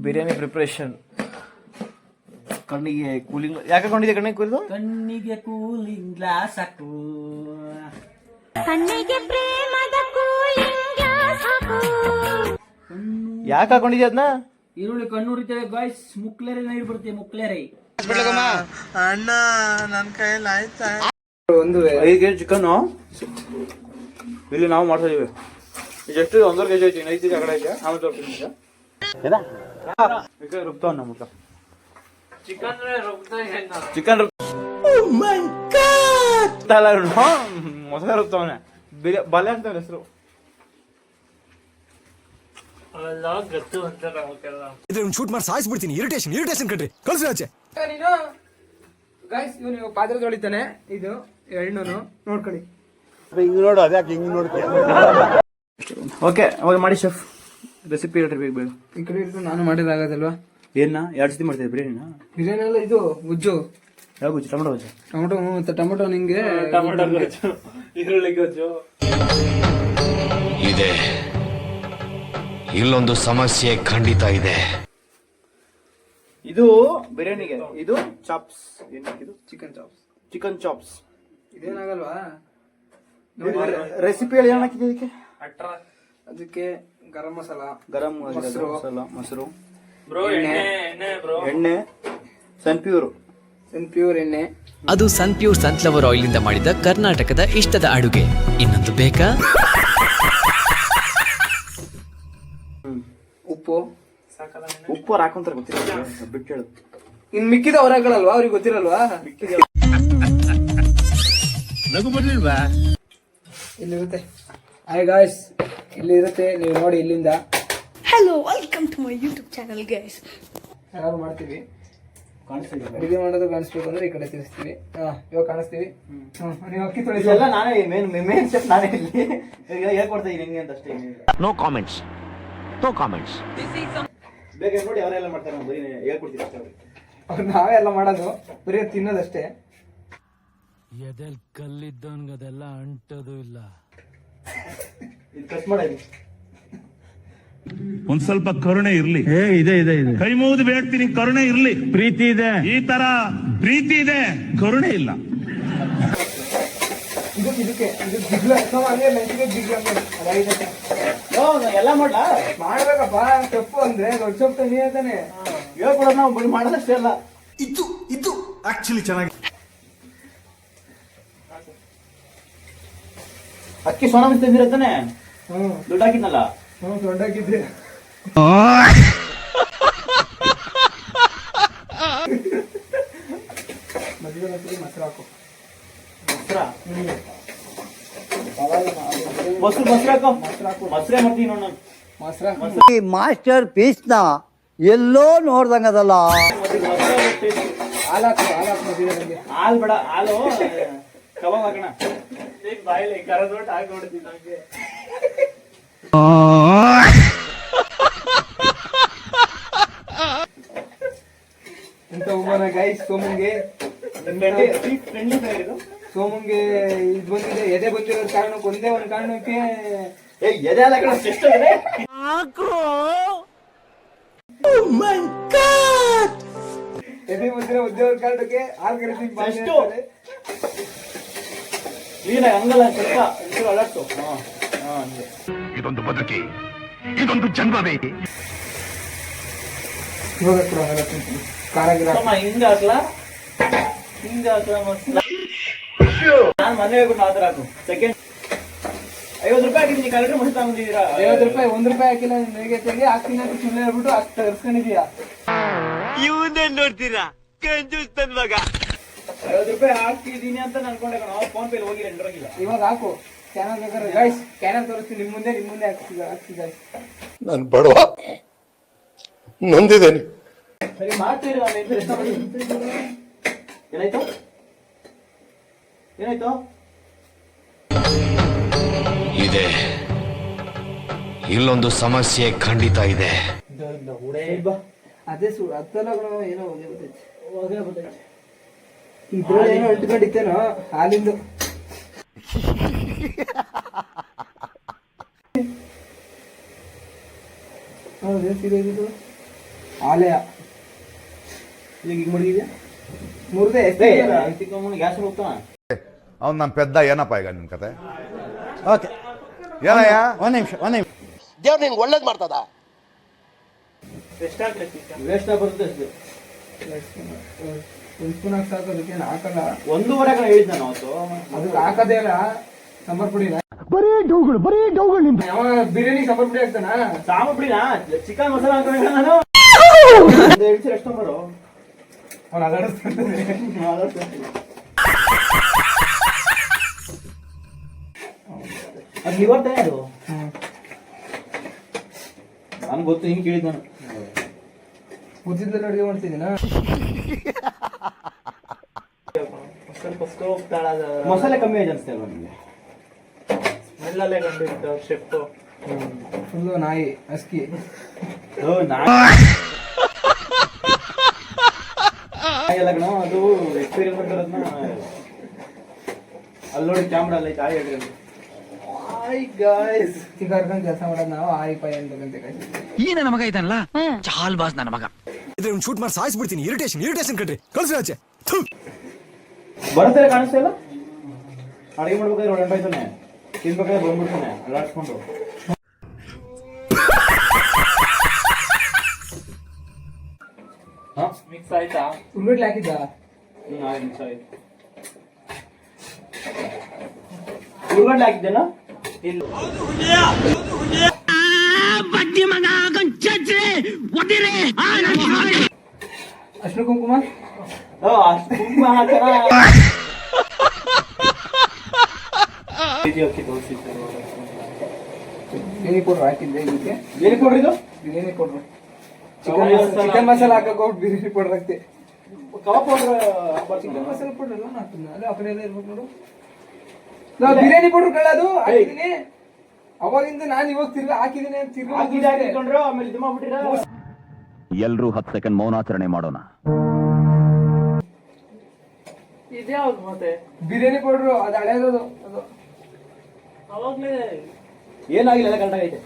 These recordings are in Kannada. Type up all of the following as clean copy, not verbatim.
ಬಿರಿಯಾನಿ ಪ್ರಿಪ್ರೇಷನ್. ಕಣ್ಣಿಗೆ ಕೂಲಿಂಗ್ ಯಾಕೆ ಹಾಕೊಂಡಿದ್ಯಾ? ಕಣ್ಣಿಗೆ ಕೂಲಿಂಗ್, ಕಣ್ಣಿಗೆ ಕೂಲಿಂಗ್ ಗ್ಲಾಸ್ ಹಾಕು. ಕಣ್ಣಿಗೆ ಪ್ರೇಮದ ಕೂಲಿಂಗ್ ಗ್ಲಾಸ್ ಹಾಕು. ಯಾಕೆ ಹಾಕೊಂಡಿದ್ಯಾ ಅದನ್ನ? ಈರುಳ್ಳಿ ಕಣ್ಣು ಉರಿತೇವೆ ಗಾಯ್ಸ್. ಮುಕ್ಲೇರೆ ನೀರು ಬರುತ್ತೆ. ಮುಕ್ಲೇರೆ ಅಣ್ಣ ನನ್ನ ಕೈಯಲ್ಲಿ ಆಯ್ತಾ? ಒಂದು 5 kg ಚಿಕನ್ನು ಇಲ್ಲಿ ನಾವು ಮಾಡ್ತಾ ಇದೀವಿ. ಎಷ್ಟು 1.5 kg ಐತಿ. 5 kg ಕಡೆ ಐತೆ. ಆಮೇಲೆ ತೋರಿಸ್ತೀನಿ ರುಬ್ತಾವ ನಮ್ಮ ಚಿಕನ್ ಮೊಸರು ರುಬ್ತಾವನೆ. ಬಲೆ ಅಂತ ಹೆಸರು. ಶೂಟ್ ಮಾಡಿ ಸಾಯಿಸ್ಬಿಡ್ತೀನಿ. ಇರಿಟೇಷನ್ ಕಣ್ರಿ. ಕಳ್ಸಿ ಆಚೆ. ನೀನು ಗೈಸ್ ಇವನು ಪಾತ್ರೆ ತೊಳಿತಾನೆ. ಇದು ಎಣ್ಣು ನೋಡ್ಕೊಳ್ಳಿ. ಹಿಂಗ್ ನೋಡು, ಅದ್ಯಾಕೆ ಹಿಂಗ್ ನೋಡ್ತೀಯ? ಓಕೆ ಮಾಡಿ ಶೆಫ್. ರೆಸಿಪಿ ಹೇಳ್ರಿ ಬೇಗ ಬೇಗ. ಈ ಕಡೆ ಇಟ್ಟು ನಾನು ಮಾಡಿದಾಗದಲ್ವಾ? ಏನ 2 ಸತಿ ಮಾಡ್ತೀವಿ ಬಿರಿಯಾನಿನ? ಬಿರಿಯಾನಿ ಅಲ್ಲ ಇದು ಗುಜ್ಜು. ಯಾವ ಗುಜ್ಜು? ಟೊಮೊಟೊ ಗುಜ್ಜು. ಟೊಮೊಟೊ ಮತ್ತೆ ಟೊಮೊಟೊ ನಿಂಗೆ ಟೊಮೊಟೊ ಗುಜ್ಜು, ಈರುಳ್ಳಿ ಗುಜ್ಜು ಇದೆ. ಇಲ್ಲೊಂದು ಸಮಸ್ಯೆ ಖಂಡಿತ ಇದೆ. ಇದು ಬಿರಿಯಾನಿಗೆ. ಇದು ಚಾಪ್ಸ್. ಇದು ಚಿಕನ್ ಚಾಪ್ಸ್. ಇದೇನಾಗಲ್ವಾ? ರೆಸಿಪಿ ಹೇಳಿ. ಏನ್ ಹಾಕಿದೆ ಇದಕ್ಕೆ? ಅದಕ್ಕೆ ಗರಂ ಮಸಾಲ, ಮೊಸರು, ಎಣ್ಣೆ, ಸನ್ಪ್ಯೂರ್ ಎಣ್ಣೆ. ಅದು ಸನ್ಪ್ಯೂರ್ ಸನ್ಫ್ಲವರ್ ಆಯಿಲ್ ಇಂದ ಮಾಡಿದ ಕರ್ನಾಟಕದ ಇಷ್ಟದ ಅಡುಗೆ. ಇನ್ನೊಂದು ಬೇಕಾ? ಉಪ್ಪು ಹಾಕೊಂತಾರೆ ಗೊತ್ತಿಲ್ಲ, ಬಿಟ್ಟು ಹೇಳು. ಇನ್ ಮಿಕ್ಕಿದ ಹೊರಗಳಲ್ವಾ? ಅವ್ರಿಗೆ ಗೊತ್ತಿರಲ್ವಾ? ಇಲ್ಲಿರುತ್ತೆ. ಹಾಯ್ ಗಾಯ್ಸ್, ಇಲ್ಲಿ ಇರುತ್ತೆ. ನೀವು ನೋಡಿ ಇಲ್ಲಿಂದ. Hello, welcome to my YouTube channel, guys. ಯಾರು ಮಾಡ್ತೀವಿ ಅಡಿಗೆ ಮಾಡೋದು ಕಾಣಿಸ್ಬೇಕು ಅಂದ್ರೆ ಈ ಕಡೆ ತಿರ್ಸ್ತೀವಿ. ಇವಾಗ ಕಾಣಿಸ್ತೀವಿ. ನೀವು ಅಕ್ಕಿ ತೊಳಿ ಎಲ್ಲ ನಾನೇ ಮೇನ್ ಶೆಫ್. ನಾನೇ ಇಲ್ಲಿ ಹೇಳ್ಕೊಡ್ತಾ ಇದೀನಿ ಹೆಂಗೆ ಅಂತ ಅಷ್ಟೇ. No comments. ಬೇಗ ನೋಡಿ ಅವರೆಲ್ಲ ಮಾಡ್ತಾರೆ. ನಾವು ಬರೀ ಹೇಳ್ಕೊಡ್ತೀವಿ ಅಷ್ಟೇ ಅವ್ರಿಗೆ. ನಾವೇ ಎಲ್ಲ ಮಾಡೋದು, ಬರೀ ತಿನ್ನೋದಷ್ಟೇ. ಎದೆಲ್ ಕಲ್ಲಿದ್ದವನ್ಗದೆಲ್ಲ ಅಂಟೋದು ಇಲ್ಲ. ಇದು ಕಟ್ ಮಾಡಿ. ಒಂದ್ ಸ್ವಲ್ಪ ಕರುಣೆ ಇರ್ಲಿ. ಇದೆ ಕೈ ಮುಗಿದು ಬೇಡ್ತೀನಿ, ಕರುಣೆ ಇರ್ಲಿ. ಪ್ರೀತಿ ಇದೆ, ಈ ತರ ಪ್ರೀತಿ ಇದೆ, ಕರುಣೆ ಇಲ್ಲ. ಇದಕ್ಕೆ ಎಲ್ಲ ಮಾಡ್ಲಾ? ಮಾಡ್ಬೇಕಪ್ಪ. ತಪ್ಪು ಅಂದ್ರೆ ದೊಡ್ಡ ಸೊಪ್ಪು ನೀ ಅಂತಾನೆ ಹೇಳ್ಕೊಡೋದು. ನಾವು ಬರೀ ಮಾಡೋದಷ್ಟೇ ಅಲ್ಲ. ಇದು ಆಕ್ಚುಲಿ ಚೆನ್ನಾಗಿ. ಅಕ್ಕಿ ಸೋನಾ ಮಿಸ್ ತಂದಿರತ್ತಾನೆ. ದುಡ್ಡು ಹಾಕಿದ್ನಲ್ಲ. ದೊಡ್ಡಾಗಿದ್ದೆ. ಮಧ್ಯದಲ್ಲಿ ಮೊಸರು ಹಾಕು. ಮೊಸರೇ ಮಾಡ್ತೀನಿ ನೋಡ್ ನಾನು. ಈ ಮಾಸ್ಟರ್ ಪೀಸ್ ನ ಎಲ್ಲೋ ನೋಡ್ದಂಗದಲ್ಲ. ಹಾಲು ಮಧ್ಯದಲ್ಲಿ. ಹಾಲು ಬೇಡ, ಹಾಲು ಕಬಾಬ್ ಹಾಕೋಣ. ಬಾಯಿಲೆ ಕರದೊಟ್ಟು ಹಾಕೊಡ್ತೀನಿ ನನಗೆ. ಎಂತ ಉಮ್ಮನ ಗೈಸ್. ಸೋಮಂಗೆ ಇದು ಬಂದಿದೆ. ಎದೆ ಬಂದಿರೋ ಕಾರಣಕ್ಕೆ ಒಂದೇ ಒಂದು ಕಾರಣಕ್ಕೆ ಎದೆ ಅಲ್ಲ ಕಣ, ಚೆಸ್ಟ್ ಇದೆ. ಎದೆ ಬಂದಿರೋ ಒಂದೇ ಒಂದು ಕಾರಣಕ್ಕೆ ಹಾಲು ಕರಿತೀನಿ. ಕ್ಲೀನಾಗಿ ಹಂಗಲ್ಲ, ಸ್ವಲ್ಪ ಅಲರ್ಟು. ಇದೊಂದು ಬದುಕಿ, ಇದೊಂದು ಜನ್ಮವೇ. ಇವಾಗ ಖಾರ ಹಿಂಗ ಹಾಕ್ಲಾ ಮಸ್ತ್. ನಾನು ಮನೆ ಹೋಗ್ಬಿಟ್ಟು ಆ ಥರ ಹಾಕು. ಸೆಕೆಂಡ್ 50 ರೂಪಾಯಿ ಹಾಕಿದ್ದೀನಿ. ಕರೆಕ್ಟ್ ಮಸ್ತ್ ತಗೊಂಡಿದ್ದೀರಾ? 50 ರೂಪಾಯಿ 1 ರೂಪಾಯಿ ಹಾಕಿಲ್ಲ. ನನಗೆ ತೆಗಿ ಹಾಕ್ತೀನಿ ಅಂತ ಸುಮ್ಮನೆ ಹೇಳ್ಬಿಟ್ಟು ತರ್ಸ್ಕೊಂಡಿದೀಯಾ? ಇವನ್ನೇ ನೋಡ್ತೀರಾ? ಕಂಜೂಸ್ತನ್ ಮಗ. 50 ರೂಪಾಯಿ ಹಾಕಿದ್ದೀನಿ ಅಂತ ಅನ್ಕೊಂಡೆ. ಫೋನ್ ಪೇ ಹೋಗಿಲ್ಲ. ಇವಾಗ ಹಾಕು. ಚಾನಲ್ ಬೇಕಾದ್ರೆ ಗೈಸ್, ಚಾನಲ್ ತೋರಿಸ್ತೀನಿ. ನಿಮ್ಮ ಮುಂದೆ ಹಾಕ್ತಿ ಗೈಸ್. ನಾನು ಬಡವ, ನೊಂದಿದ್ದೇನೆ. ಸರಿ ಮಾಡ್ತೀರಿ. ಏನಾಯ್ತು? ಇದೆ. ಇಲ್ಲೊಂದು ಸಮಸ್ಯೆ ಖಂಡಿತ ಇದೆ. ಅದೇ ಅದೆಲ್ಲ ಏನೋ ಹೋಗೇ ಬರ್ತೈತೆ. ಇದ್ರಲ್ಲಿ ಏನೋ ಅಂಟ್ಕೊಂಡಿತ್ತೇನೋ ಹಾಲಿಂದು. ಹೌದೇ ಸೀರೆ ಇದು ಆಲಯ ಈಗ ಈಗ ಮಡಗಿದ್ಯಾ ಮುರ್ದೆ ಗ್ಯಾಸ್ ಹೋಗ್ತಾನ ಅವ್ನು ನಮ್ಮ ಪೆದ್ದ ಏನಪ್ಪ ಈಗ ನಿನ್ನ ಕತೆ ಓಕೆ ಏನಯ್ಯ ಒಂದು ನಿಮಿಷ ದೇವ್ರು ನಿನ್ಗೆ ಒಳ್ಳೇದು ಮಾಡ್ತದ ವೇಸ್ಟ್ ಬರುತ್ತೆ ಅಷ್ಟೇ ಒಂದು ಸ್ಪೂನ್ ಹಾಕೋದಕ್ಕೆ ಹಾಕಲ್ಲ 1.5 ಕಡೆ ಹೇಳಿದ್ ನಾನು ಅವತ್ತು ಅದಕ್ಕೆ ಹಾಕದೇ ಇಲ್ಲ ಸಾಂಬಾರ್ ಪುಡಿನ ಯಾವ ಬಿರಿಯಾನಿ ಸಾಂಬಾರ್ ಪುಡಿ ಹಾಕ್ತಾನ ಸಾಂಬಾರ್ ಪುಡಿನಾ ಚಿಕನ್ ಮಸಾಲ ಹಾಕೊಂಡಿದ್ದೆ ನಾನು ಒಂದು ಎಳ್ಸಿ ಎಷ್ಟು ಬರೋ ಅವ್ನು ಅದಾಡಿಸ್ತಾನೆ ಅದು ಲಿವರ್ ತಾನೇ ಅದು ನನ್ಗೆ ಗೊತ್ತು ಹಿಂಗೆ ಕೇಳಿದ್ ನಾನು ಉದ್ದಿದ್ದಲ್ಲಿ ಅಡುಗೆ ಮಾಡ್ತಿದ್ದೀನ ಸ್ವಲ್ಪ ಸ್ಟೋವ್ ಮಸಾಲೆ ಕಮ್ಮಿ ಆಯ್ತು ಅನ್ಸ್ತೇ ಅಲ್ವಾ ನಿಮಗೆ ಸ್ಮೆಲ್ಲಲ್ಲೇ ಕಂಡು ಶೆಫ್ಟು ಫುಲ್ಲು ನಾಯಿ ಅಸ್ಕಿ ಎಲ್ಲ ಕಣ ಅದು ಎಕ್ಸ್ಪೀರಿಯನ್ಸ್ ಬರೋದನ್ನ ಅಲ್ಲಿ ನೋಡಿ ಕ್ಯಾಮ್ರಾ ಅಲ್ಲ ಐತೆ ಆಯ್ ಗಾಯ್ಸ್ ಸಿಗಾರ್ಕೊಂಡು ಕೆಲಸ ಮಾಡೋದು ನಾವು ಆಯಿ ಪಾಯಿ ಅಂತಕ್ಕಂತೆ ಈ ನನ್ನ ಮಗ ಇದ್ದಾನಲ್ಲ ಚಾಲ್ ಬಾಸ್ ನನ್ನ ಮಗ ಇದ್ರೆ ಒಂದು ಶೂಟ್ ಮಾಡಿ ಸಾಯಿಸ್ಬಿಡ್ತೀನಿ ಇರಿಟೇಷನ್ ಕಣ್ರಿ ಕಳ್ಸಿ ಆಚೆ ಥು. ಬರುತ್ತೆ ಕಾಣಿಸ್ತಾ ಇಲ್ಲ ಅಡುಗೆ ಮಾಡ್ಬೇಕಾದ್ರೆ ಒಳ್ಳೆ ಆಯ್ತಾನೆ ತಿನ್ಬೇಕಾದ್ರೆ ಬಂದ್ಬಿಡ್ತಾನೆ ಅಲ್ಲಾಡ್ಸ್ಕೊಂಡು ಮಿಕ್ಸ್ ಆಯ್ತಾ ಉರ್ಗಡ್ಲೆ ಹಾಕಿದ್ದ ಮಿಕ್ಸ್ ಆಯ್ತು ಉರ್ಗಡ್ಲೆ ಹಾಕಿದ್ದೇನಾ ಇಲ್ಲ ಅಷ್ಟು ಕುಂಕುಮ ಅಷ್ಟು ಕುಂಕುಮ ಹಾಕ್ತಾರ ಬಿರಿಯಾನಿ ಪೌಡರ್ ಹಾಕಿದ್ದೆ ಇದಕ್ಕೆ ಏನು ಕೊಡ್ರಿದು ಬಿರಿಯಾನಿ ಪೌಡರ್ ಚಿಕನ್ ಮಸಾಲ ಹಾಕಕ್ಕೆ ಹೋಗಿ ಬಿರಿಯಾನಿ ಪೌಡರ್ ಹಾಕ್ತೆ kebab powder chicken masala powder ಎಲ್ಲ ಹಾಕ್ತೀನಿ ಅಲ್ಲೇ ಆ ಕಡೆ ಎಲ್ಲ ಇರ್ಬೇಕು ನೋಡು ನಾವು ಬಿರಿಯಾನಿ ಪೌಡರ್ ಕಳ್ಳೋದು ಹಾಕಿದ್ದೀನಿ ಅವಾಗಿಂದ ನಾನು ಇವಾಗ ತಿರ್ಗಾ ಹಾಕಿದ್ದೀನಿ ಅಂತ ತಿರ್ಗಾ ಹಾಕಿಕೊಂಡ್ರು ಆಮೇಲೆ ಇದು ಮಾಡ್ಬಿಟ್ಟಿರ ಎಲ್ರೂ 10 ಸೆಕೆಂಡ್ ಮೌನಾಚರಣೆ ಮಾಡೋಣ ಇದ್ಯಾವ್ದು ಮತ್ತೆ ಬಿರಿಯಾನಿ ಪೌಡ್ರು ಅದು ಹಳೇದದು ಅದು ಅವಾಗ್ಲೇ ಏನಾಗಿಲ್ಲ ಎಲ್ಲ ಕರೆಕ್ಟ್ ಆಗೈತೆ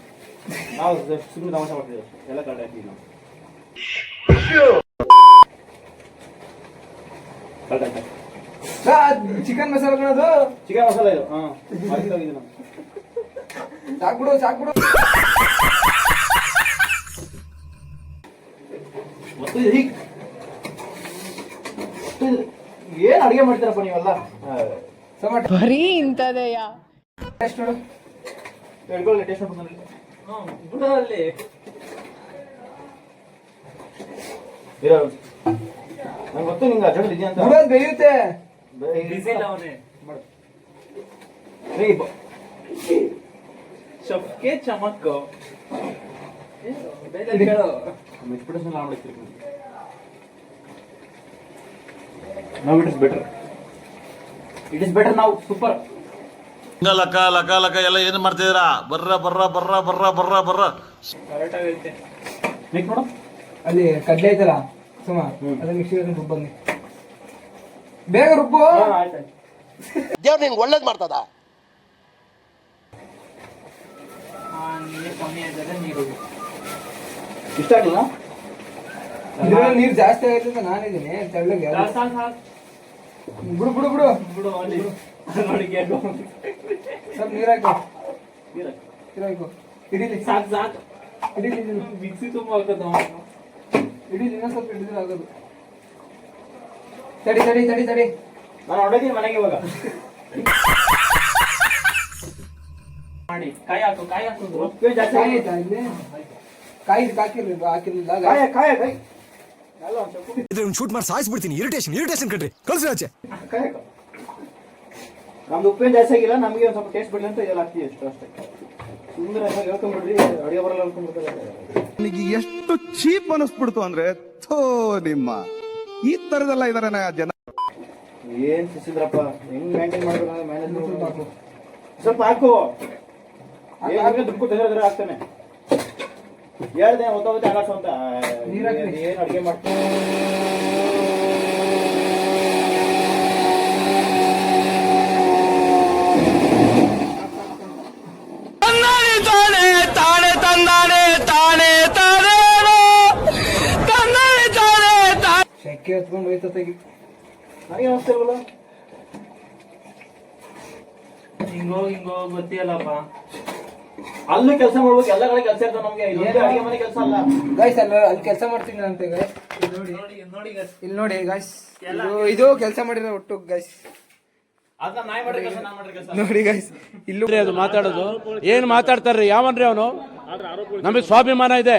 ನಾವು ಸುಮ್ಮನೆ ತಮಾಷೆ ಮಾಡ್ತೀವಿ ಎಲ್ಲ ಕರೆಕ್ಟ್ ಆಗ್ತೀವಿ ನಾವು ಕರೆಕ್ಟ್ ಚಿಕನ್ ಮಸಾಲ ಕಣದು ಚಿಕನ್ ಮಸಾಲ ಇದು ಹಾಂ ಮಾಡಿದ್ದಾಗಿದೆ ನಾವು ಸಾಕ್ಬಿಡು ಮತ್ತು ಇದು ಹೀಗೆ ಏನು ಅಡುಗೆ ಮಾಡ್ತೀರಪ್ಪ ನೀವೆಲ್ಲ ಟೊಮಾಟೊ ಬರೀ ಇಂಥದೆಯಾ ಟೇಸ್ಟ್ ನೋಡು ಎಡ್ಕೊಳ್ಳಿ ಟೇಸ್ಟ್ ಮಾಡ್ಕೊಂಡು ಬುಡದಲ್ಲಿ ಇರೋ ನಂಗೆ ಗೊತ್ತು ನಿಂಗೆ ಅರ್ಜೆಂಟ್ ಇದೆಯಾ ಅಂತ ಬಿಡೋದು ಬೇಯುತ್ತೆ ಶಫ್ಗೆ ಚಮಕ್ ಎಕ್ಸ್ಪೆಕ್ಟೇಷನ್ ಮಾಡ್ತೀರಿ ನಾವು ಇಟ್ ಇಸ್ ಬೆಟರ್ ನಾವು ಸೂಪರ್ ಲಕ ಲಕ ಲಕ ಎಲ್ಲ ಏನು ಮಾಡ್ತಿದ್ದೀರಾ ಬರ್ರ ಕರೆಕ್ಟ್ ಆಗೈತೆ ಮಿಕ್ಸ್ ಮಾಡು ಅಲ್ಲಿ ಕಡ್ಲೆ ಐತಲ್ಲ ಸುಮ ಅದ ಮಿಕ್ಸಿ ರುಬ್ಬಂದಿ ಬೇಗ ರುಬ್ಬು ಆಯ್ತು ದೇವ್ರು ನಿನ್ಗೆ ಒಳ್ಳೇದು ಮಾಡ್ತದ ನೀರು ಕಮ್ಮಿ ಆಯ್ತದೆ ನೀರು ಇಷ್ಟ ಆಗಿಲ್ಲ ಇದ್ರಲ್ಲಿ ನೀರು ಜಾಸ್ತಿ ಆಗೈತೆ ಅಂತ ನಾನಿದ್ದೀನಿ ತೆಳ್ಳಗೆ ಬಿಡು ಬಿಡು ಬಿಡು ಬಿಡು ಅಲ್ಲಿ ಅಡುಗೆ ಸ್ವಲ್ಪ ನೀರು ಹಾಕು ನೀರು ಹಾಕು ಇಡೀಲಿ ಸಾಕು ಸಾಕು ಇಡೀಲಿ ಮಿಕ್ಸಿ ತುಂಬ ಹಾಕೋದು ಇಡೀಲಿ ಇನ್ನೊಂದು ಸ್ವಲ್ಪ ಹಿಡಿದ್ರೆ ಆಗೋದು ತಡಿ ತಡಿ ತಡಿ ತಡಿ ನಾನು ಹೊಡೆದೀನಿ ಮನೆಗೆ ಇವಾಗ ಮಾಡಿ ಕಾಯಿ ಹಾಕೋದು ಉಪ್ಪು ಜಾಸ್ತಿ ಕಾಯಿ ಆಯ್ತಾ ಇಲ್ಲಿ ಕಾಯಿ ಹಾಕಿರ್ಲಿಲ್ಲ ಕಾಯ ಕಾಯ ಕಾಯಿ ಎಲ್ಲ ಒಂದು ಸ್ವಲ್ಪ ಇದ್ರೆ ಒಂದು ಶೂಟ್ ಮಾಡಿ ಸಾಯಿಸ್ಬಿಡ್ತೀನಿ ಇರಿಟೇಷನ್ ಕಣ್ರಿ ಕಳ್ಸಿ ಆಚೆ ಕಾಯ ನಮ್ದು ಉಪ್ಪೇನು ಜಾಸ್ತಿ ಆಗಿಲ್ಲ ನಮಗೆ ಒಂದು ಸ್ವಲ್ಪ ಟೇಸ್ಟ್ ಬಿಡಲಿ ಅಂತ ಇದೆಲ್ಲ ಹಾಕ್ತೀವಿ ಅಷ್ಟೇ ಸುಮ್ಮನೆ ಹೇಳ್ಕೊಂಡ್ಬಿಡ್ರಿ ಅಡುಗೆ ಬರಲ್ಲ ಅನ್ಕೊಂಡ್ಬಿಡ್ತಾರೆ ನನಗೆ ಎಷ್ಟು ಚೀಪ್ ಅನಿಸ್ಬಿಡ್ತು ಅಂದ್ರೆ ಥೋ ನಿಮ್ಮ ಈ ತರದೆಲ್ಲ ಇದಾರೆ ಜನ ಏನ್ ಸಿಸಿದ್ರಪ್ಪ ಹೆಂಗ್ ಮೇಂಟೈನ್ ಮಾಡ್ಬೇಕು ಮ್ಯಾನೇಜ್ ಸ್ವಲ್ಪ ಹಾಕು ದುಡ್ಡು ತೆಗೆದ್ರೆ ಆಗ್ತಾನೆ ಹೇಳ್ದೆ ಹೊತ್ತೋಗುತ್ತೆ ಆಗಾಡ್ಸು ಅಂತ ಏನ್ ಅಡುಗೆ ಮಾಡ್ತೀನಿ ತಾನೆ ತಾನೆ ತಂದಾನೆ ತಾನೆ ತಾನೇ ಅಕ್ಕಿ ಹತ್ಕೊಂಡು ಹೋಯ್ತ ತೆಗಿ. ನನಗೆ ಅನಿಸ್ತಾ ಇಲ್ವಲ್ಲ. ಹಿಂಗೋ ಗೊತ್ತಿಲ್ಲಪ್ಪ. ಅಲ್ಲೂ ಕೆಲಸ ಮಾಡ್ಬೇಕು, ಎಲ್ಲ ಕಡೆ ಕೆಲಸ ಇರ್ತಾವ ನಮ್ಗೆ. ಇದೊಂದೇ ಅಡಿಗೆ ಮನೆ ಕೆಲಸ ಅಲ್ಲ ಗಾಯ್ಸ್. ಅಲ್ಲಿ ಕೆಲಸ ಮಾಡ್ತೀನಿ ಅಂತೆ ಗಾಯ್ಸ್. ಇಲ್ಲಿ ನೋಡಿ ಗಾಯ್ಸ್, ಇದು ಕೆಲಸ ಮಾಡಿರೋ ಒಟ್ಟು ಗಾಯ್ಸ್. ಅದನ್ನ ನಾಯಿ ಮಾಡ್ರಿ ಕೆಲಸ, ನಾನು ಮಾಡ್ರಿ ಕೆಲಸ. ನೋಡಿ ಗಾಯ್ಸ್, ಇಲ್ಲೂ ಅದು ಮಾತಾಡೋದು ಏನ್ ಮಾತಾಡ್ತಾರ್ರಿ? ಯಾವನ್ರಿ ಅವನು? ನಮಗೆ ಸ್ವಾಭಿಮಾನ ಇದೆ.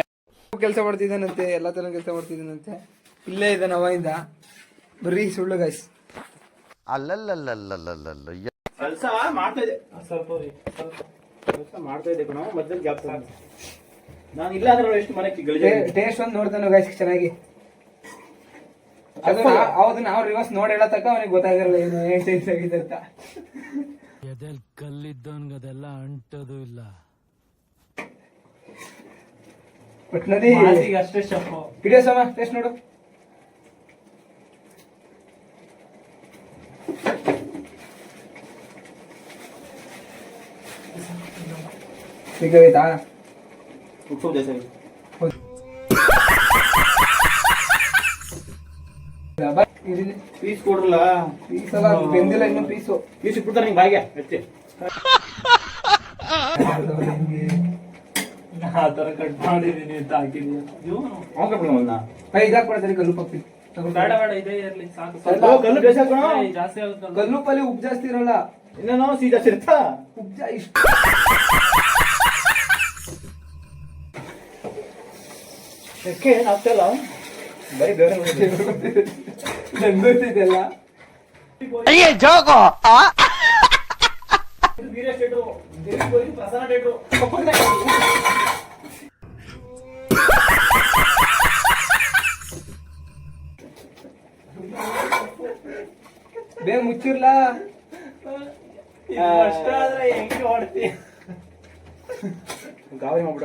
ಕೆಲಸ ಮಾಡ್ತಿದ್ದಾನಂತೆ, ಎಲ್ಲಾ ತರ ಕೆಲಸ ಮಾಡ್ತಿದ್ದಾನಂತೆ. ಇಲ್ಲೇ ಇದ್ದಾನ ಅವಾಗಿಂದ. ಬರೀ ಸುಳ್ಳು ಗಾಯ್ಸ್. ಅಲ್ಲಲ್ಲಲ್ಲಲ್ಲಲ್ಲಲ್ಲ ಕೆಲಸ ಮಾಡ್ತಾ ಇದ್ದೆ, ಸ್ವಲ್ಪ ಕೆಲಸ ಮಾಡ್ತಾ ಇದ್ದೆ ಕಣೋ. ಮಧ್ಯದಲ್ಲಿ ಗ್ಯಾಪ್ ತಗೊಂಡೆ ನಾನು. ಇಲ್ಲ ಅಂದ್ರೆ ನೋಡಿ ಎಷ್ಟು ಮನೆ ಗಲೀಜಾಗಿದೆ. ಟೇಸ್ಟ್ ಒಂದು ನೋಡ್ತಾನೆ ಗಾಯ್ಸ್ ಚೆನ್ನಾಗಿ. ಅದು ಹೌದು, ನಾವು ರಿವರ್ಸ್ ನೋಡಿ ಹೇಳತಕ್ಕ ಅವನಿಗೆ ಗೊತ್ತಾಗಿರಲ್ಲ ಏನು ಏನ್ ಟೇಸ್ಟ್ ಆಗಿದೆ ಅಂತ. ಎದೆಲ್ ಕಲ್ಲಿದ್ದವನ್ಗದೆಲ್ಲ ಅಂಟೋದು ಇಲ್ಲ. ಒಟ್ನಲ್ಲಿ ಅಷ್ಟೇ ಶಫ್. ಹಿಡಿಯೋ ಸಮ ಟೇಸ್ಟ್ ನೋಡು. ಸಿಗೈತಾ? ಉಪ್ಪು ಜಾಸ್ತಿ ಆಗಿದೆ. ಪೀಸ್ ಕೊಡ್ರಲ್ಲ. ಪೀಸ್ ಅಲ್ಲ, ಬೆಂದಿಲ್ಲ ಇನ್ನು ಪೀಸು. ಪೀಸ್ ಇಟ್ಬಿಡ್ತಾರೆ ನಿಂಗೆ ಬಾಯಿಗೆ ಹೆಚ್ಚಿ. ಆ ತರ ಕಟ್ ಮಾಡಿದೀನಿ ಅಂತ ಹಾಕಿದೀನಿ. ಇದಾಕ್ಬಿಡ್ತಾರೆ ಕಲ್ಲು ಪಪ್ಪಿ. ಬೇಡ ಇದೇ ಇರ್ಲಿ ಸಾಕು. ಕಲ್ಲು ಬೇಸ ಹಾಕೋಣ. ಜಾಸ್ತಿ ಆಗುತ್ತೆ. ಕಲ್ಲು ಪಲ್ಲಿ ಉಪ್ಪು ಜಾಸ್ತಿ ಇರಲ್ಲ, ಇನ್ನೇನೋ ಸಿಹಿ ಜಾಸ್ತಿ ಇರ್ತಾ. ಉಪ್ಪು ಇಷ್ಟ. ಯಾಕೆ ಆಗ್ತಲ್ಲ ಬರೀ ಬೇರೆ ನಂಗೊತ್ತಿದೆಲ್ಲ. ಬೇಗ ಮುಚ್ಚಿರ್ಲಾ. ಅಷ್ಟ ಆದ್ರೆ ಹೆಂಗೆ ಹೊಡ್ತಿ? ಗಾಬರಿ ಮಾಡ್ಬಿಟ್ಟ.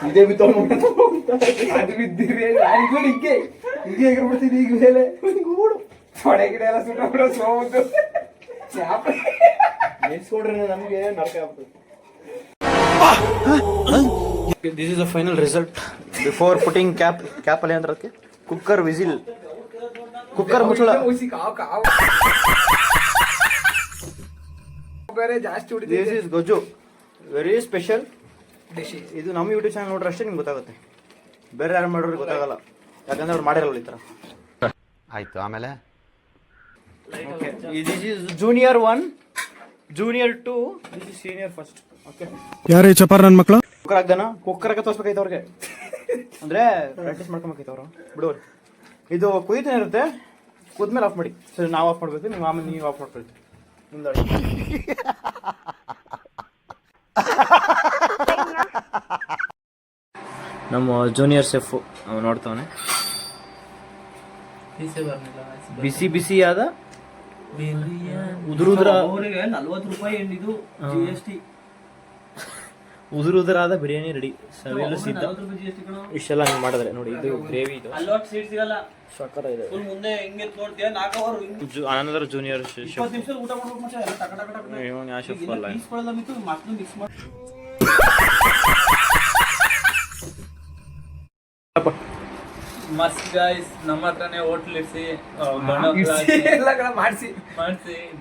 ಇದೇ ಬಿತ್ತು ಅದು ಬಿದ್ದಿರಿ ನಾನಿಗೂ ಹಿಂಗೆ ಹಿಂಗೆ ಎಗರ್ಬಿಡ್ತೀನಿ. ಈಗ ಮೇಲೆ ಹೊಡೆ ಗಿಡ ಎಲ್ಲ ಸುಟ್ಟ ಸೋಮದ್ದು ನೆನ್ಸ್ಕೊಂಡ್ರೆ ನಮ್ಗೆ ನರಕ ಆಗ್ತದೆ. This is the final result before putting cap ಅಲ್ಲಿ ಅಂದ್ರೆ ಅದಕ್ಕೆ ಕುಕ್ಕರ್ ವಿಸಿಲ್. ಕುಕ್ಕರ್ ಮುಚ್ಚಳ ಬೇರೆ ಜಾಸ್ತಿ ಹೊಡಿದೆ. ದಿಸ್ ಇಸ್ ಗೊಜ್ಜು, ವೆರಿ ಸ್ಪೆಷಲ್ ಡಿಶ್. ಇದು ನಮ್ಮ ಯೂಟ್ಯೂಬ್ ಚಾನಲ್ ನೋಡ್ರೆ ಅಷ್ಟೇ ನಿಮ್ಗೆ ಗೊತ್ತಾಗುತ್ತೆ, ಬೇರೆ ಯಾರು ಮಾಡೋರಿಗೆ ಗೊತ್ತಾಗಲ್ಲ, ಯಾಕಂದ್ರೆ ಅವ್ರು ಮಾಡಿರಲ್ಲ ಈ ಥರ. ಆಯ್ತು, ಆಮೇಲೆ this is junior 1, junior 2, this is senior first. Okay, ಯಾರೇ ಚಪಾರ್ ನನ್ನ ಮಕ್ಕಳು ಕುಕ್ಕರ್ ಹಾಕ್ದಾನ, ಕುಕ್ಕರ್ಗೆ ತೋರಿಸ್ಬೇಕಾಯ್ತು ಅವ್ರಿಗೆ, ಅಂದರೆ ಪ್ರಾಕ್ಟೀಸ್ ಮಾಡ್ಕೊಬೇಕೈತೆ ಅವರು ಬಿಡೋರು. ಇದು ಕುಯ್ತಾನೆ ಇರುತ್ತೆ, ಕುದ್ಮೇಲೆ ಆಫ್ ಮಾಡಿ. ಸರಿ, ನಾವು ಆಫ್ ಮಾಡಬೇಕು, ನೀವು ಆಮೇಲೆ ನೀವು ಆಫ್ ಮಾಡ್ಕೊಳ್ತೀವಿ. ನಮ್ಮ ಜೂನಿಯರ್ ಶೆಫ್ ನೋಡ್ತಾವನೆ. ಬಿಸಿ ಬಿಸಿಯಾದ ಉದುರುದ್ರ ಅವರಿಗೆ 40 ರೂಪಾಯಿ ಇದು GST. ಉದುರುದುರಾದ ಬಿರಿಯಾನಿ ರೆಡಿ, ಸವಿಯಲು ಸಿದ್ಧ. GST ಕಣ. ಇಷ್ಟೆಲ್ಲ ಹಿಂಗೆ ಮಾಡಿದ್ರೆ ನೋಡಿ, ಇದು ಗ್ರೇವಿ, ಇದು ಅಲ್ಲೋಟ್ ಸೀಟ್ ಸಿಗಲ್ಲ. ಸಕ್ಕರ ಇದೆ. ಫುಲ್ ಮುಂದೆ ಹೆಂಗೆ ನೋಡ್ತೀಯ 4 ಅವರ್ ಅನಂತರ ಜೂನಿಯರ್ 20 ನಿಮಿಷ ಊಟ ಮಾಡ್ಬೇಕು ಮಚ್ಚ. ಎಲ್ಲ ಟಕ ಟಕ ಟಕ ಇವನು ಯಾವ ಶೆಫ್ ಅಲ್ಲ. ಪೀಸ್ ಕೊಡಲ್ಲ ಬಿತ್ತು ಮತ್ತೆ ಮಿಕ್ಸ್ ಮಾಡಿ. ಮಸ್ತ್ ಗೈಸ್, ನಮ್ಮ ಹತ್ರನೇ ಹೋಟ್ಲ್ ಇಡ್ಸಿ ಎಲ್ಲ ಕಡೆ ಮಾಡಿಸಿ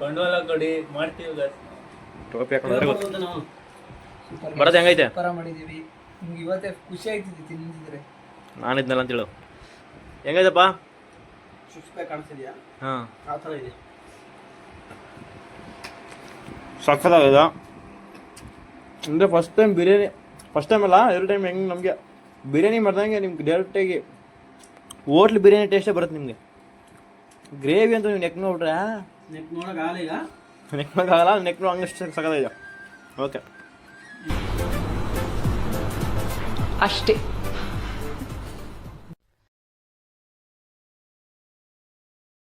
ಬಂಡವಾಳ ಕೊಡಿ, ಮಾಡ್ತೀವಿ ಗೈಸ್. ಟೋಪಿ ಹಾಕೊಂಡ್ರೆ ಗೊತ್ತು ಬರೋದು ಹೆಂಗೈತೆ. ಪರ ಮಾಡಿದೀವಿ, ನಿಮ್ಗೆ ಇವತ್ತೇ ಖುಷಿ ಆಯ್ತಿದೆ ತಿಂದಿದ್ರೆ. ನಾನಿದ್ನಲ್ಲ ಅಂತೇಳು. ಹೆಂಗೈತಪ್ಪ? ಕಾಣಿಸ್ತಿದ್ಯಾ? ಹಾಂ, ಆ ಥರ ಇದೆ. ಸಕ್ಕತ್ತಾಗಿದೆ. ಅಂದರೆ first time biryani, first time ಅಲ್ಲ, ಎರಡು ಟೈಮ್ ಹೆಂಗೆ ನಮಗೆ ಬಿರಿಯಾನಿ ಮಾಡ್ದಂಗೆ ನಿಮ್ಗೆ ಡೈರೆಕ್ಟಾಗಿ ಹೋಟ್ಲ್ ಬಿರಿಯಾನಿ ಟೇಸ್ಟೇ ಬರುತ್ತೆ ನಿಮಗೆ. ಗ್ರೇವಿ ಅಂತ ನೀವು ನೆಕ್ ನೋಡ್ರೆ ನೆಕ್ ನೋಡೋಕ್ಕಾಗಲ್ಲ ಈಗ, ನೆಕ್ ನೋಡೋಕ್ಕಾಗಲ್ಲ, ನೆಕ್ ನೋ ಹಂಗಷ್ಟು ಸಕ್ಕತ್ತಾಗಿದೆ. ಓಕೆ ಅಷ್ಟೇ.